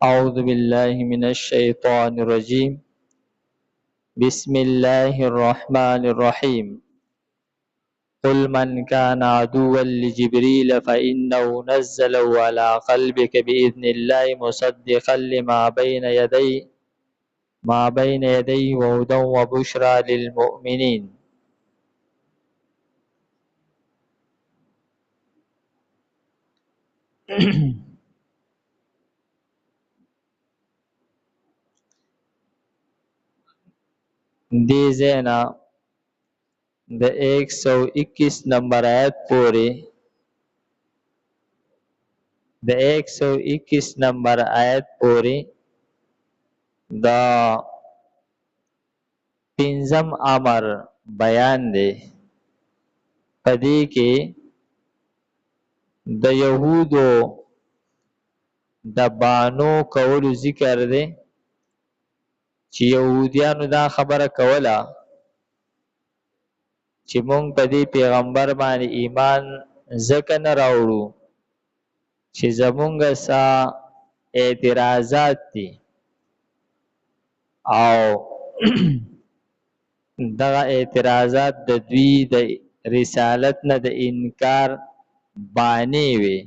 أعوذ بالله من الشيطان الرجيم بسم الله الرحمن الرحيم قل من كان عدوا لجبريل فإنه نزله على قلبك بإذن الله مصدقا لما بين يديه وهدى وبشرى للمؤمنين. دې ځاینا د 121 نمبر آیت پورې دا پنځم امر بیان دی. پدې کې د يهودو د بانو کولو ذکر دی چې يهوديانو دا خبره کوله چې مونږ په دې پیغمبر باندې ایمان ځکه نه راوړو چې زمونږ سا اعتراضات دي او دغه اعتراضات د دوی د رسالت نه د انکار باندې وي.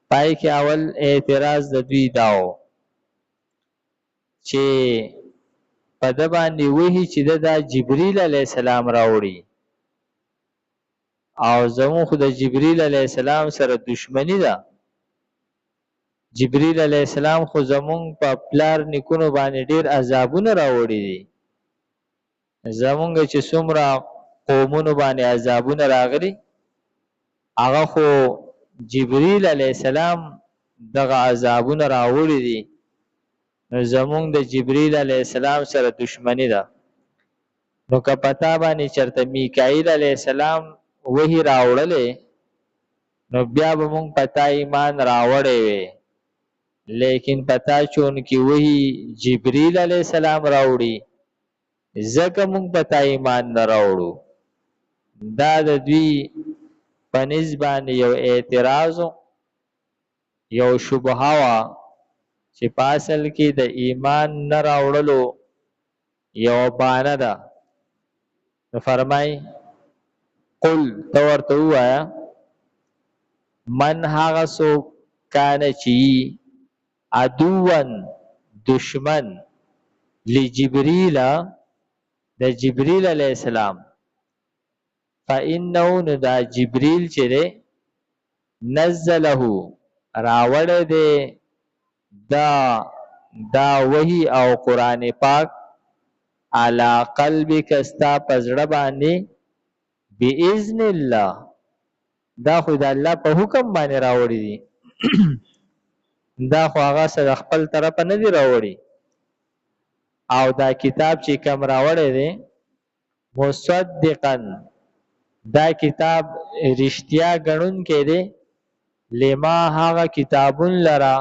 پای کې اول اعتراض د دوی داو چې په د باندې وحي چې د جبريل عليه السلام راوړي او زمون خو د جبريل عليه السلام سره دشمنی ده. جبريل عليه السلام خو زمون په پلار نکونو باندې ډیر عذابونه راوړي دي. زمونږ چې څومره قومونو باندې عذابونه راغلي هغه خو جبريل عليه السلام دغه عذابونه راوړي دي. نو زمونږ د جبريل عليه السلام سره دشمنی ده. نو که پتا باندې چرته میکائیل عليه السلام وحي راوړلې نو بیا به مونږ پتا ایمان راوړې وي، لیکن پتا چون کې وحي جبريل عليه السلام راوړي ځکه مونږ پتا ایمان نه راوړو. دا د دوی په نسبت یو اعتراض یو شبهه وا چې په اصل کې د ایمان نه راوړلو یو بانه ده. نو فرمای قل تو ورته وایا من هغه سو کان چی عدوان دشمن لجبريل د جبريل عليه السلام فإنه دا جبريل چې نزله راوړ دې دا وحي او قران پاک علی قلبک استا پزړه باندې باذن الله. دا خو د الله په حکم باندې راوړي دي. دا خو هغه سره خپل طرف نه دی راوړي. او دا کتاب چې کوم راوړی دی مصدقا دا کتاب رښتیا ګڼون کې دی لما هغه کتابون لرا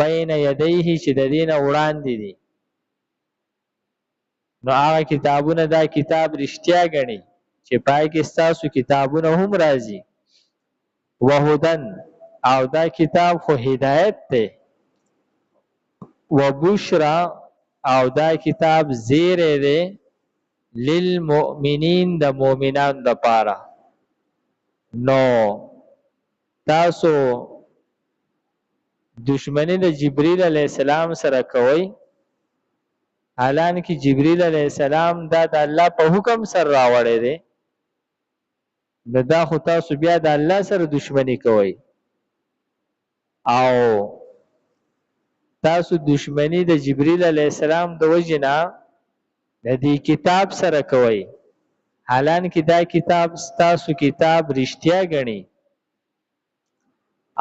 بین یدیه چې د دین وړاندې دي. نو هغه کتابونه دا کتاب رښتیا ګڼي چې پای کې ستاسو کتابونه هم راځي. وهدن او دا کتاب خو هدایت دی. وبشرا او دا کتاب زیره دی للمؤمنین د مؤمنان د پاره. نو تاسو دشمنی د جبريل عليه السلام سره کوي حالان کې جبريل عليه السلام دا د الله په حکم سره راوړی دی. دا خو تاسو بیا د الله سره دشمنی کوي او تاسو دشمنی د جبريل عليه السلام د وجنه د دې کتاب سره کوي حالان کې دا کتاب تاسو کتاب رښتیا ګڼي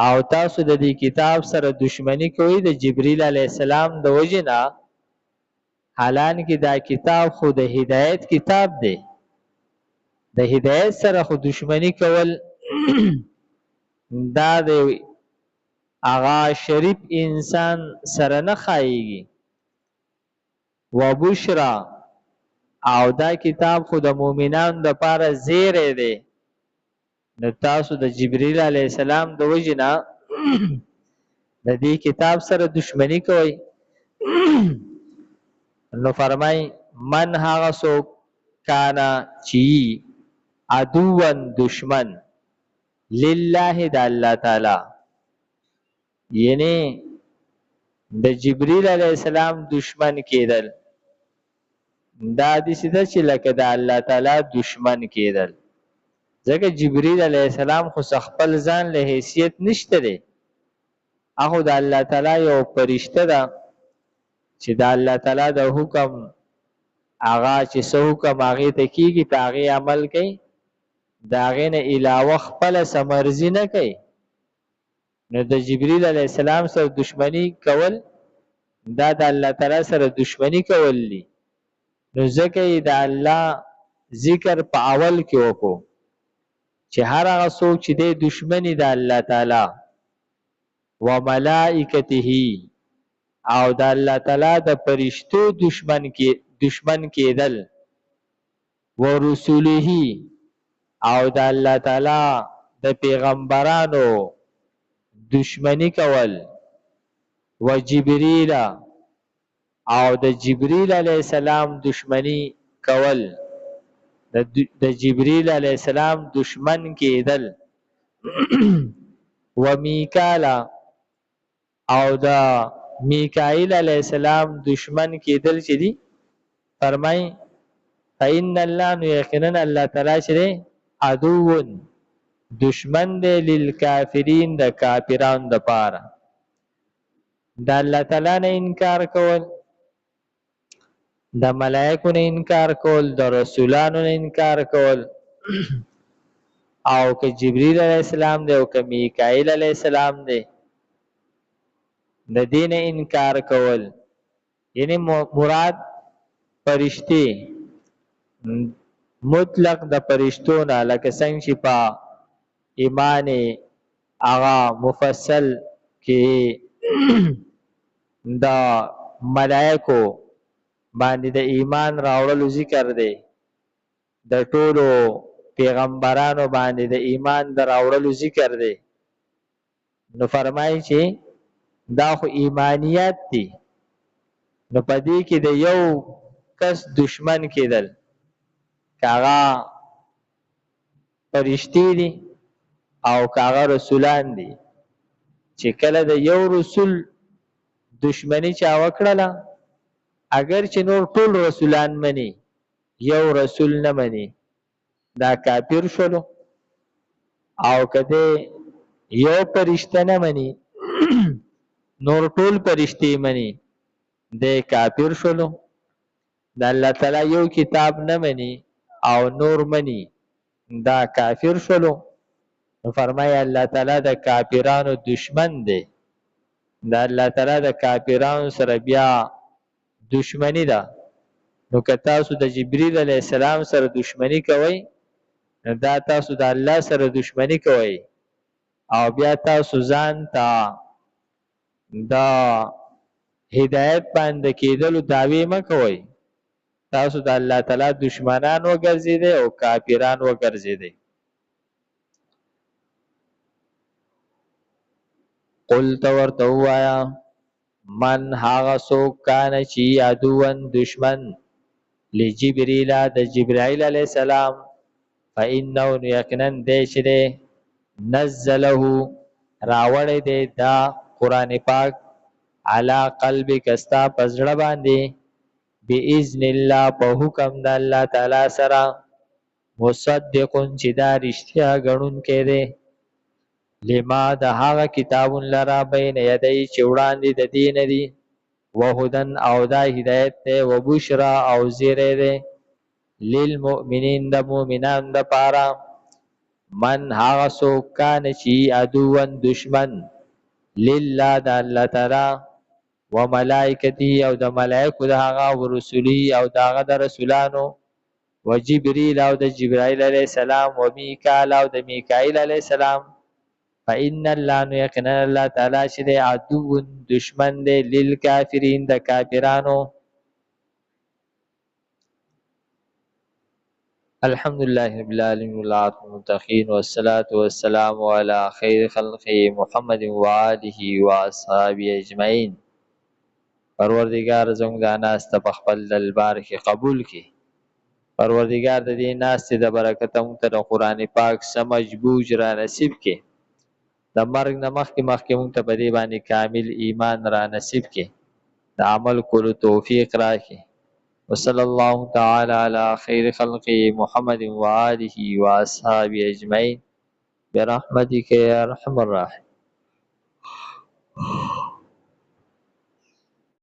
او تاسو د دې کتاب سره دشمنی کوي د جبريل عليه السلام د وجنه حالان کې دا کتاب خو د هدایت کتاب دی. د هدایت سره خو دشمنی کول دا د اغا شریف انسان سره نه خایيږي. وبشرا او دا کتاب خو د مؤمنانو د پاره زیره دی. نو تاسو د جبريل عليه السلام د وجنه د دې کتاب سره دشمنی کوي. نو فرمای من هغه څوک کانا چی عدوان دشمن لله د الله تعالی، یعنی د جبرئیل علیہ السلام دشمن کېدل دا د سیده چې لکه د الله تعالی دشمن کېدل. ځکه جبرئیل علیہ السلام خو خپل ځان له حیثیت نشته دی، هغه د الله تعالی یو فرشته ده چې د الله تعالی د حکم هغه چې څه حکم هغه ته کیږي په هغه عمل کوي، د هغه نه علاوه خپل سمرزي نه کوي. نو د جبرئیل علیہ السلام سره دشمنی کول دا د الله تعالی سره دشمنی کول دي. نو ځکه د الله ذکر په اول کې وکړو چې هر هغه څوک چې د دشمنی د الله تعالی و ملائکته او د الله تعالی د فرشتو دشمن کېدل و رسوله او د الله تعالی د پیغمبرانو دشمنی کول و جبرئیل او د جبرئیل علیہ السلام دشمنی کول، د جبرئیل علیہ السلام دشمن کېدل و میکائیل او د میکائیل علیہ السلام دشمن کېدل چې دي فرمای فإن الله نو یقینا الله تعالی چې عدو دشمن دی للکافرین د کافرانو د پاره. د الله تعالی نه انکار کول، د ملائکو نه انکار کول، د رسولانو نه انکار کول او که جبرئیل علیہ السلام دی او که میکائیل علیہ السلام دی د دین انکار کول، یعنی مراد فرشتي مطلق د فرشتو نه، لکه څنګه چې په ایمان هغه مفصل کې د ملائکو باندې د ایمان راوړلو ذکر دی، د ټولو پیغمبرانو باندې د ایمان د راوړلو ذکر دی. نو فرمایي چې دا خو ایمانیات دي، نو پدې کې د یو کس دشمن کېدل کاغه فرشتي دي او کاغه رسولان دي، چې کله د یو رسول دشمنی چا وکړله اگر چې نور ټول رسولان مني یو رسول نه مني دا کافر شولو، او کده یو فرشته نه مني نور ټول فرشتي مني د کافر شولو. د الله تعالی یو کتاب نه مني او نور مني دا کافر شولو. نو فرمایي الله تعالی د کافرانو دشمن دی، د الله تعالی د کافرانو سره بیا دشمنی ده. نو که تاسو د جبرئیل علیہ السلام سره دشمنی کوئ دا تاسو د الله سره دشمنی کوئ، او بیا تاسو ځان ته دا هدایت باندې کېدلو دعوی مه کوئ، تاسو د الله تعالی دشمنان وګرځیدئ او کافران وګرځیدئ. قل تو ورته ووایه من هغه څوک کانه چې عدوان دشمن لجبرئیل د جبرائیل علیہ السلام فإنه یقینا دی چې دی نزله راوړی دی دا قرآن پاک علی قلبک ستا په زړه باندې باذن الله په حکم د الله تعالی سره مصدقون چې دا رښتیا ګڼونکی دی لما د هغه کتابون لرا بین یدی چې وړاندې د دین دی وهدن او دا هدایت دی وبشرا او زیری دی للمؤمنین د مؤمنان د پاره من هغه څوک کان چې عدوان دشمن لله د الله تعالی و ملائکته او د ملائکو د هغه او رسولی او د هغه د رسولانو و جبرئیل او د جبرائیل علیہ السلام و میکائیل او د میکائیل علیہ السلام فإن الله یقینا الله تعالی چې دی عدو دشمن دی للکافرین د کافرانو الحمد لله رب العالمين والعاقبة للمتقين والصلاة والسلام على خير خلقه محمد وآله وأصحابه أجمعين. پروردگار زموږ دا ناسته په خپل دربار کې قبول کړي. پروردگار د دې ناستې د برکته موږ ته د قرآن پاک سمج بوج را نصیب کړي. د مرګ نه مخکې موږ ته په دې باندې کامل ایمان را نصیب کړي. د عمل کولو توفیق راکړي. وصلى الله تعالى على خير خلقه محمد وآله وأصحابه أجمعين برحمتك يا أرحم الراحمين.